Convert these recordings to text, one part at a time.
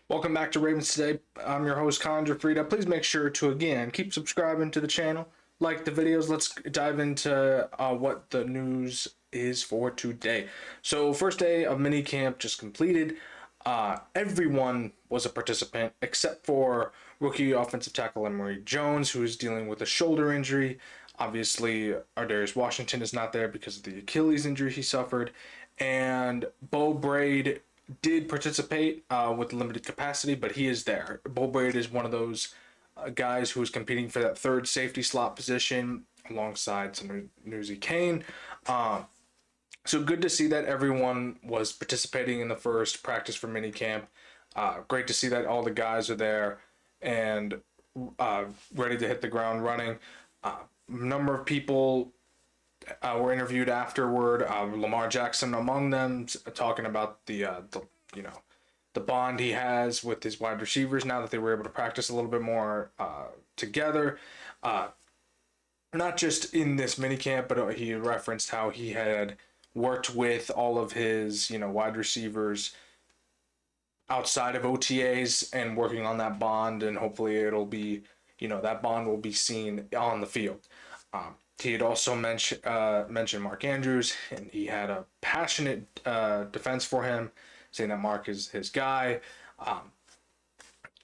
Welcome back to Ravens Today. I'm your host, Connor Gioffreda. Please make sure to, again, keep subscribing to the channel, like the videos. Let's dive into what the news is for today. So, first day of minicamp just completed. Everyone was a participant except for rookie offensive tackle Lamar Jones, who is dealing with a shoulder injury. Obviously, Ardarius Washington is not there because of the Achilles injury he suffered. And Bo Braid did participate with limited capacity, but he is there. Bo Braid is one of those guys who is competing for that third safety slot position alongside some Newsy Kane. So good to see that everyone was participating in the first practice for minicamp. Great to see that all the guys are there and ready to hit the ground running. Number of people were interviewed afterward. Lamar Jackson among them, talking about the bond he has with his wide receivers now that they were able to practice a little bit more together. Not just in this minicamp, but he referenced how he had worked with all of his wide receivers outside of OTAs and working on that bond, and hopefully it'll be that bond will be seen on the field. He had also mentioned Mark Andrews, and he had a passionate defense for him, saying that Mark is his guy.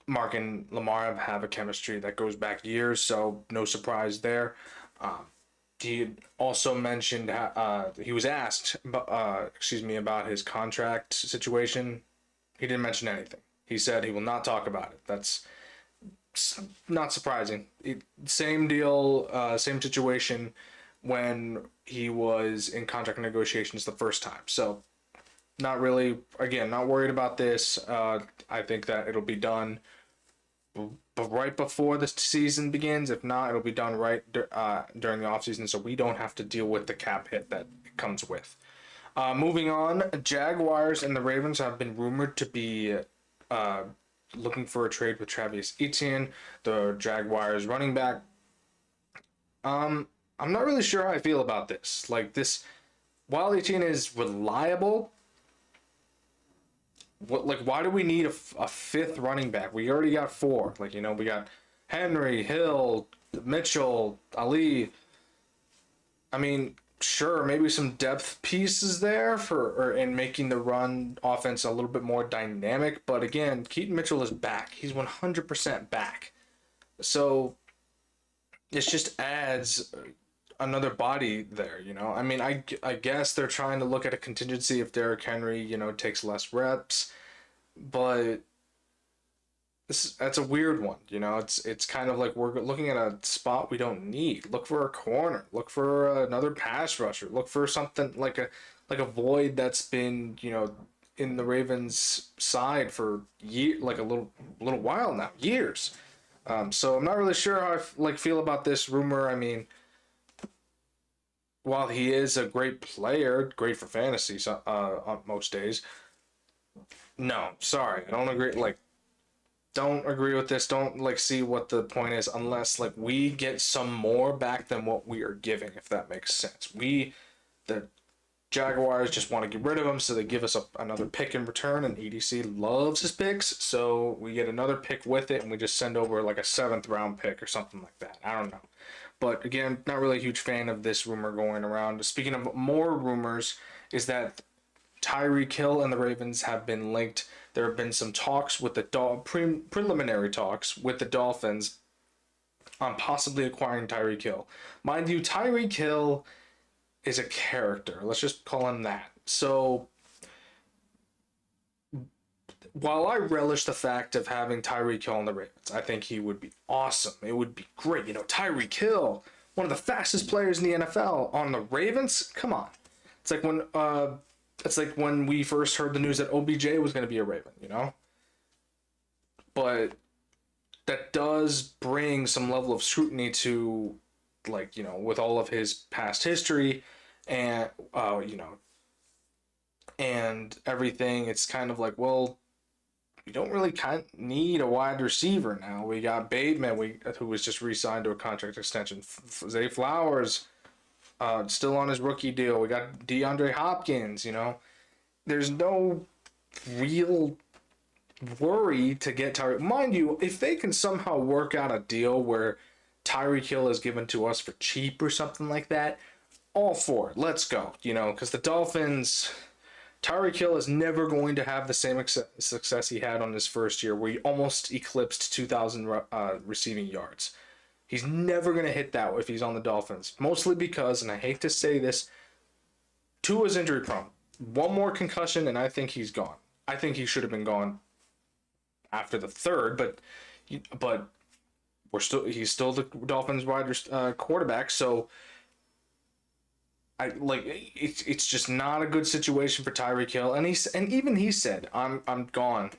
Mark and Lamar have a chemistry that goes back years, so no surprise there. He also mentioned he was asked, about his contract situation. He didn't mention anything. He said he will not talk about it. That's not surprising. Same deal, same situation when he was in contract negotiations the first time. So not really, again, not worried about this. I think that it'll be done right before the season begins. If not, it'll be done right during the offseason, so we don't have to deal with the cap hit that it comes with. Moving on, Jaguars and the Ravens have been rumored to be looking for a trade with Travis Etienne, the Jaguars running back. I'm not really sure how I feel about this. While Etienne is reliable, why do we need a fifth running back? We already got four. We got Henry, Hill, Mitchell, Ali. I mean, sure, maybe some depth pieces there in making the run offense a little bit more dynamic. But again, Keaton Mitchell is back. He's 100% back. So it just adds another body there, I mean, I guess they're trying to look at a contingency if Derrick Henry, takes less reps. But that's a weird one, It's kind of like we're looking at a spot we don't need. Look for a corner. Look for another pass rusher. Look for something like a void that's been in the Ravens' side for a little while now, years. So I'm not really sure how I feel about this rumor. I mean, while he is a great player, great for fantasy on most days, no, sorry, I don't agree. Don't agree with this. Don't see what the point is unless we get some more back than what we are giving, if that makes sense. The Jaguars just want to get rid of him, so they give us another pick in return, and EDC loves his picks, so we get another pick with it, and we just send over a 7th round pick or something like that. I don't know. But again, not really a huge fan of this rumor going around. Speaking of more rumors, is that Tyreek Hill and the Ravens have been linked. There have been some talks with the preliminary talks with the Dolphins on possibly acquiring Tyreek Hill. Mind you, Tyreek Hill is a character. Let's just call him that. So while I relish the fact of having Tyreek Hill on the Ravens, I think he would be awesome. It would be great. Tyreek Hill, one of the fastest players in the NFL on the Ravens. Come on. It's like when we first heard the news that OBJ was going to be a Raven, But that does bring some level of scrutiny to, with all of his past history and, and everything. It's kind of like, well, we don't really need a wide receiver now. We got Bateman, who was just re-signed to a contract extension. Zay Flowers, still on his rookie deal. We got DeAndre Hopkins, There's no real worry to get Tyreek. Mind you, if they can somehow work out a deal where Tyreek Hill is given to us for cheap or something like that, all for it. Let's go. Because the Dolphins, Tyreek Hill is never going to have the same success he had on his first year, where he almost eclipsed 2,000 receiving yards. He's never going to hit that if he's on the Dolphins. Mostly because, and I hate to say this, Tua's injury prone. One more concussion, and I think he's gone. I think he should have been gone after the third, but he's still the Dolphins wide quarterback, so it's just not a good situation for Tyreek Hill, and even he said I'm gone.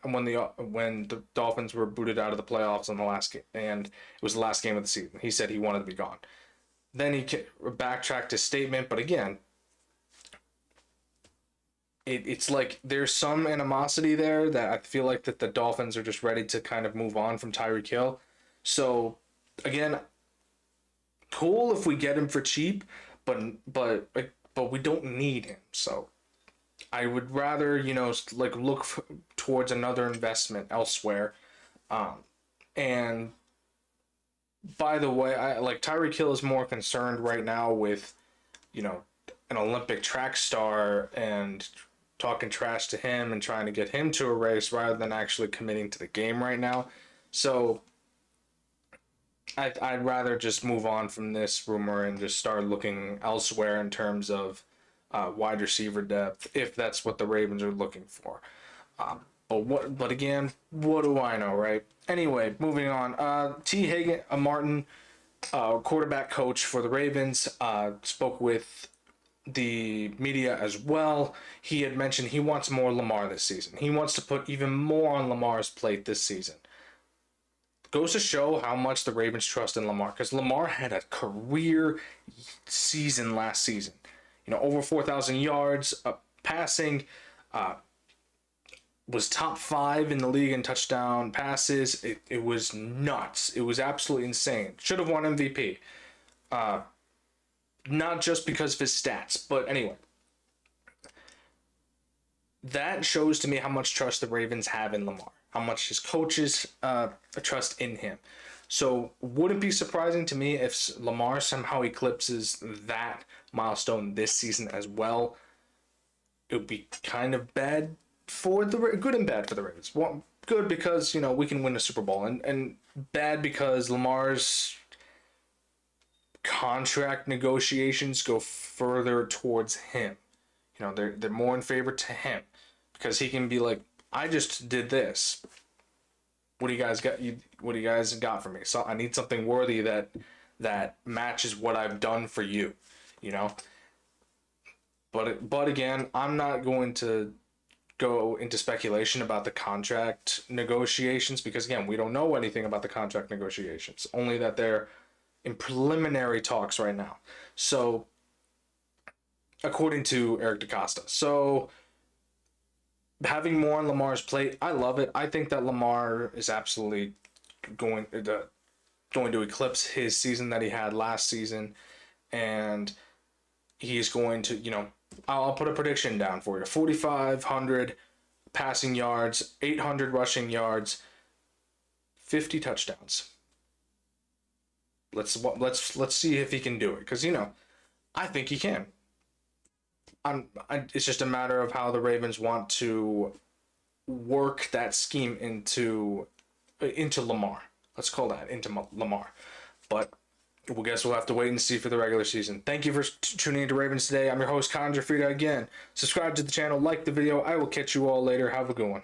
When the Dolphins were booted out of the playoffs on the last game, and it was the last game of the season, he said he wanted to be gone. Then he backtracked his statement, but again, it's like there's some animosity there that I feel like that the Dolphins are just ready to kind of move on from Tyreek Hill. So again, cool if we get him for cheap, but we don't need him. So I would rather look towards another investment elsewhere. And by the way, Tyreek Hill is more concerned right now with an Olympic track star and talking trash to him and trying to get him to a race rather than actually committing to the game right now. So I'd rather just move on from this rumor and just start looking elsewhere in terms of wide receiver depth, if that's what the Ravens are looking for. But again, what do I know, right? Anyway, moving on. T. Hagen Martin, quarterback coach for the Ravens, spoke with the media as well. He had mentioned he wants more Lamar this season. He wants to put even more on Lamar's plate this season. Goes to show how much the Ravens trust in Lamar, because Lamar had a career season last season. Over 4,000 yards passing, was top 5 in the league in touchdown passes. It was nuts. It was absolutely insane. Should have won MVP. Not just because of his stats, but anyway. That shows to me how much trust the Ravens have in Lamar, how much his coaches trust in him. So wouldn't be surprising to me if Lamar somehow eclipses that milestone this season as well. It would be kind of bad for good and bad for the Ravens. Well, good because we can win a Super Bowl, and bad because Lamar's contract negotiations go further towards him. They're more in favor to him because he can be like, I just did this. What do you guys got? What do you guys got for me? So I need something worthy that matches what I've done for you. But again, I'm not going to go into speculation about the contract negotiations because again, we don't know anything about the contract negotiations. Only that they're in preliminary talks right now. So, according to Eric DaCosta. So, having more on Lamar's plate, I love it. I think that Lamar is absolutely going to eclipse his season that he had last season, and he's going to, I'll put a prediction down for you: 4,500 passing yards, 800 rushing yards, 50 touchdowns. Let's see if he can do it, because I think he can. It's just a matter of how the Ravens want to work that scheme into Lamar. Let's call that into Lamar. But we'll have to wait and see for the regular season. Thank you for tuning into Ravens Today. I'm your host, Connor Gioffreda. Again, subscribe to the channel, like the video. I will catch you all later. Have a good one.